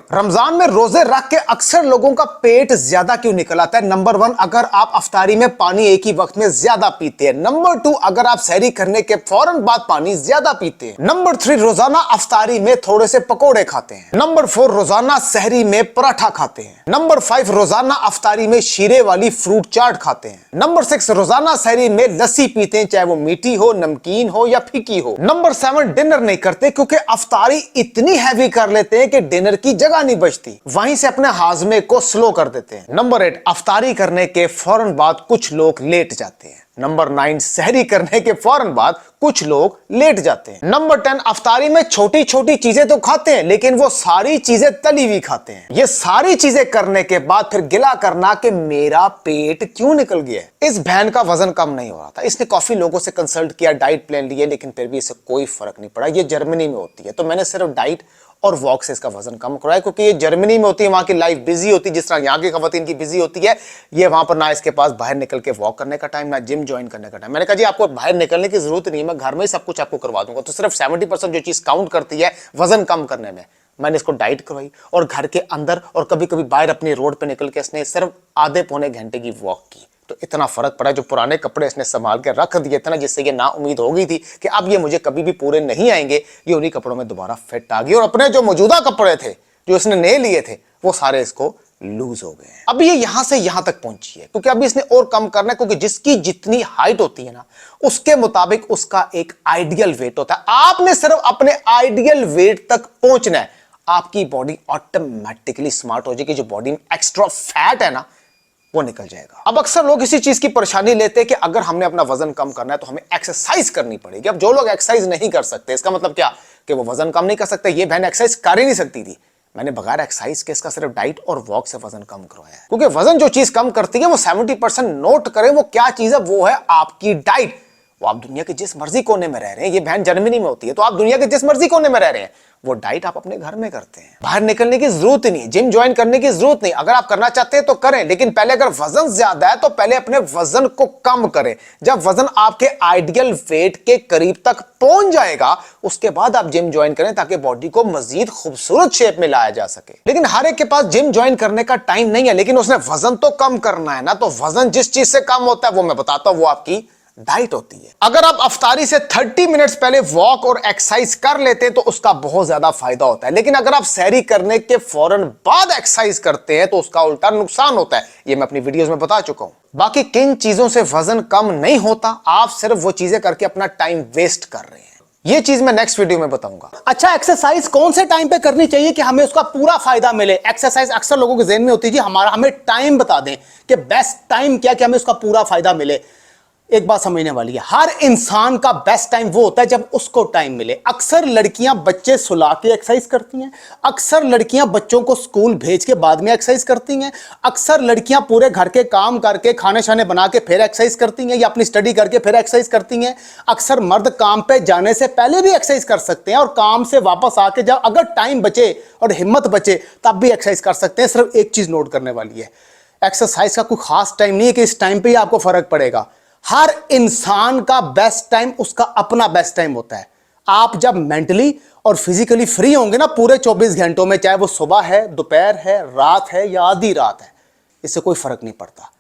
रमजान में रोजे रख के अक्सर लोगों का पेट ज्यादा क्यों निकल आता है? नंबर 1, अगर आप अफ्तारी में पानी एक ही वक्त में ज्यादा पीते हैं। नंबर 2, अगर आप सहरी करने के फौरन बाद पानी ज्यादा पीते हैं। नंबर 3, रोजाना अफ्तारी में थोड़े से पकोड़े खाते हैं। नंबर 4, रोजाना सहरी में पराठा खाते हैं। नंबर 5, रोजाना अफ्तारी में शीरे वाली फ्रूट चाट खाते हैं। नंबर 6, रोजाना सहरी में लस्सी पीते हैं, चाहे वो मीठी हो, नमकीन हो या फीकी हो। नंबर 7, डिनर नहीं करते क्योंकि अफ्तारी इतनी हैवी कर लेते हैं कि डिनर की जगह नहीं बचती, वहीं से अपने हाजमे को स्लो कर देते हैं। नंबर 8, अफ्तारी करने के फौरन बाद कुछ लोग लेट जाते हैं। नंबर 9, सहरी करने के फौरन बाद कुछ लोग लेट जाते हैं। नंबर 10, अफ्तारी में छोटी छोटी चीजें तो खाते हैं लेकिन वो सारी चीजें तली हुई खाते हैं। ये सारी चीजें करने के बाद फिर गिला करना कि मेरा पेट क्यों निकल गया है। इस बहन का वजन कम नहीं हो रहा था, इसने काफी लोगों से कंसल्ट किया, डाइट प्लान लिए, लेकिन फिर भी इसे कोई फर्क नहीं पड़ा। ये जर्मनी में होती है, तो मैंने सिर्फ डाइट और वॉक से इसका वजन कम कराया, क्योंकि ये जर्मनी में होती है, वहां की लाइफ बिजी होती है, जिस तरह यहाँ की खवातीन की बिजी होती है। ये वहां पर ना इसके पास बाहर निकल के वॉक करने का टाइम, ना जिम ज्वाइन करने का टाइम। मैंने कहा जी आपको बाहर निकलने की जरूरत नहीं है, मैं घर में ही सब कुछ आपको करवा दूंगा। तो सिर्फ 70% जो चीज काउंट करती है वजन कम करने में, मैंने इसको डाइट करवाई और घर के अंदर और कभी कभी बाहर अपनी रोड पे निकल के इसने सिर्फ आधे पौने घंटे की वॉक की। तो इतना फर्क पड़ा, जो पुराने कपड़े इसने संभाल के रख दिए थे ना, जिससे ये ना उम्मीद हो गई थी कि अब ये मुझे कभी भी पूरे नहीं आएंगे, ये उन्हीं कपड़ों में दोबारा फिट आ गई। और अपने जो मौजूदा कपड़े थे जो इसने नए लिए थे वो सारे इसको लूज हो गए हैं। अब ये यहां से यहां तक पहुंची है क्योंकि अभी इसने और कम करना है, क्योंकि जिसकी जितनी हाइट होती है ना उसके मुताबिक उसका एक आइडियल वेट होता है। आपने सिर्फ अपने आइडियल वेट तक पहुंचना है, आपकी बॉडी ऑटोमेटिकली स्मार्ट हो जाएगी। जो बॉडी में एक्स्ट्रा फैट है ना वो निकल जाएगा। अब अक्सर लोग इसी चीज की परेशानी लेते हैं कि अगर हमने अपना वजन कम करना है तो हमें एक्सरसाइज करनी पड़ेगी। अब जो लोग एक्सरसाइज नहीं कर सकते, इसका मतलब क्या कि वो वजन कम नहीं कर सकते। ये बहन एक्सरसाइज कर ही नहीं सकती थी, मैंने बगैर एक्सरसाइज के इसका सिर्फ डाइट और वॉक से वजन कम करवाया है। क्योंकि वजन जो चीज कम करती है वो 70% नोट करें, वो क्या चीज है, वो है आपकी डाइट। वो आप दुनिया के जिस मर्जी कोने में रह रहे हैं, ये बहन जर्मनी में होती है, तो आप दुनिया के जिस मर्जी कोने में रह रहे हैं वो डाइट आप अपने घर में करते हैं। बाहर निकलने की जरूरत ही नहीं, जिम ज्वाइन करने की जरूरत नहीं। अगर आप करना चाहते हैं तो करें, लेकिन पहले अगर वजन ज्यादा है तो पहले अपने वजन को कम करें। जब वजन आपके आइडियल वेट के करीब तक पहुंच जाएगा उसके बाद आप जिम ज्वाइन करें, ताकि बॉडी को मजीद खूबसूरत शेप में लाया जा सके। लेकिन हर एक के पास जिम ज्वाइन करने का टाइम नहीं है, लेकिन उसने वजन तो कम करना है ना। तो वजन जिस चीज से कम होता है वो मैं बताता हूं, वो आपकी डाइट होती है। अगर आप अफ्तारी से 30 मिनट्स पहले वॉक और एक्सरसाइज कर लेते हैं तो उसका बहुत ज्यादा फायदा होता है, लेकिन अगर आप सहरी करने के फौरन बाद एक्सरसाइज करते हैं तो उसका उल्टा नुकसान होता है। ये मैं अपनी वीडियोस में बता चुका हूं। बाकी किन चीजों से वजन कम नहीं होता, आप सिर्फ वो चीजें करके अपना टाइम वेस्ट कर रहे हैं, ये चीज मैं नेक्स्ट वीडियो में बताऊंगा। अच्छा, एक्सरसाइज कौन से टाइम पे करनी चाहिए कि हमें उसका पूरा फायदा मिले? एक्सरसाइज अक्सर लोगों के ज़हन में होती है जी हमें टाइम बता दें कि बेस्ट टाइम क्या कि हमें उसका पूरा फायदा मिले। एक बात समझने वाली है, हर इंसान का बेस्ट टाइम वो होता है जब उसको टाइम मिले। अक्सर लड़कियां बच्चे सुला के एक्सरसाइज करती हैं, अक्सर लड़कियां बच्चों को स्कूल भेज के बाद में एक्सरसाइज करती हैं, अक्सर लड़कियां पूरे घर के काम करके खाने शाने बना के फिर एक्सरसाइज करती हैं या अपनी स्टडी करके फिर एक्सरसाइज करती हैं। अक्सर मर्द काम पे जाने से पहले भी एक्सरसाइज कर सकते हैं और काम से वापस आके जब अगर टाइम बचे और हिम्मत बचे तब भी एक्सरसाइज कर सकते हैं। सिर्फ एक चीज नोट करने वाली है, एक्सरसाइज का कोई खास टाइम नहीं है कि इस टाइम पे ही आपको फर्क पड़ेगा। हर इंसान का बेस्ट टाइम उसका अपना बेस्ट टाइम होता है। आप जब मेंटली और फिजिकली फ्री होंगे ना पूरे 24 घंटों में, चाहे वो सुबह है, दोपहर है, रात है या आधी रात है, इससे कोई फर्क नहीं पड़ता।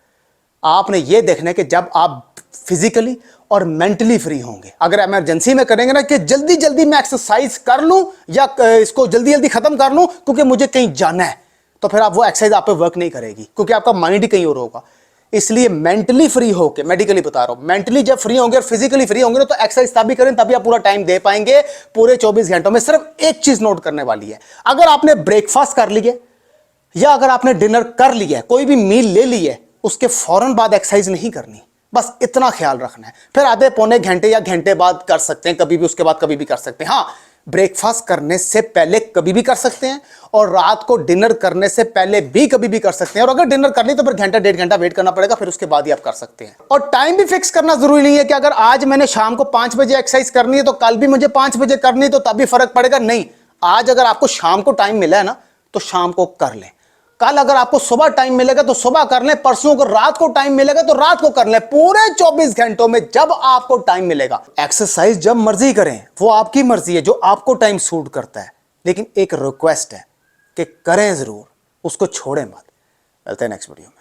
आपने ये देखना है कि जब आप फिजिकली और मेंटली फ्री होंगे, अगर इमरजेंसी में करेंगे ना कि जल्दी जल्दी मैं एक्सरसाइज कर लूं या इसको जल्दी जल्दी खत्म कर लूं क्योंकि मुझे कहीं जाना है, तो फिर आप वो एक्सरसाइज आप पे वर्क नहीं करेगी क्योंकि आपका माइंड ही कहीं और होगा। इसलिए मेंटली फ्री होके, मेडिकली बता रहा हूं, मेंटली जब फ्री होंगे और फिजिकली फ्री होंगे ना तो एक्सरसाइज तभी करें तभी आप पूरा टाइम दे पाएंगे पूरे 24 घंटों में। सिर्फ एक चीज नोट करने वाली है, अगर आपने ब्रेकफास्ट कर लिया या अगर आपने डिनर कर लिया, कोई भी मील ले ली है, उसके फौरन बाद एक्सरसाइज नहीं करनी, बस इतना ख्याल रखना है। फिर आधे पौने घंटे या घंटे बाद कर सकते हैं, कभी भी, उसके बाद कभी भी कर सकते हैं। हाँ, ब्रेकफास्ट करने से पहले कभी भी कर सकते हैं और रात को डिनर करने से पहले भी कभी भी कर सकते हैं। और अगर डिनर कर ली तो फिर घंटा 1.5 घंटा वेट करना पड़ेगा, फिर उसके बाद ही आप कर सकते हैं। और टाइम भी फिक्स करना जरूरी नहीं है कि अगर आज मैंने शाम को 5 बजे एक्सरसाइज करनी है तो कल भी मुझे 5 बजे करनी है तो तभी फर्क पड़ेगा। नहीं, आज अगर आपको शाम को टाइम मिला है ना तो शाम को कर लें, कल अगर आपको सुबह टाइम मिलेगा तो सुबह कर लें, परसों को रात को टाइम मिलेगा तो रात को कर लें। पूरे 24 घंटों में जब आपको टाइम मिलेगा एक्सरसाइज जब मर्जी करें, वो आपकी मर्जी है, जो आपको टाइम सूट करता है। लेकिन एक रिक्वेस्ट है कि करें जरूर, उसको छोड़ें मत। मिलते हैं नेक्स्ट वीडियो में।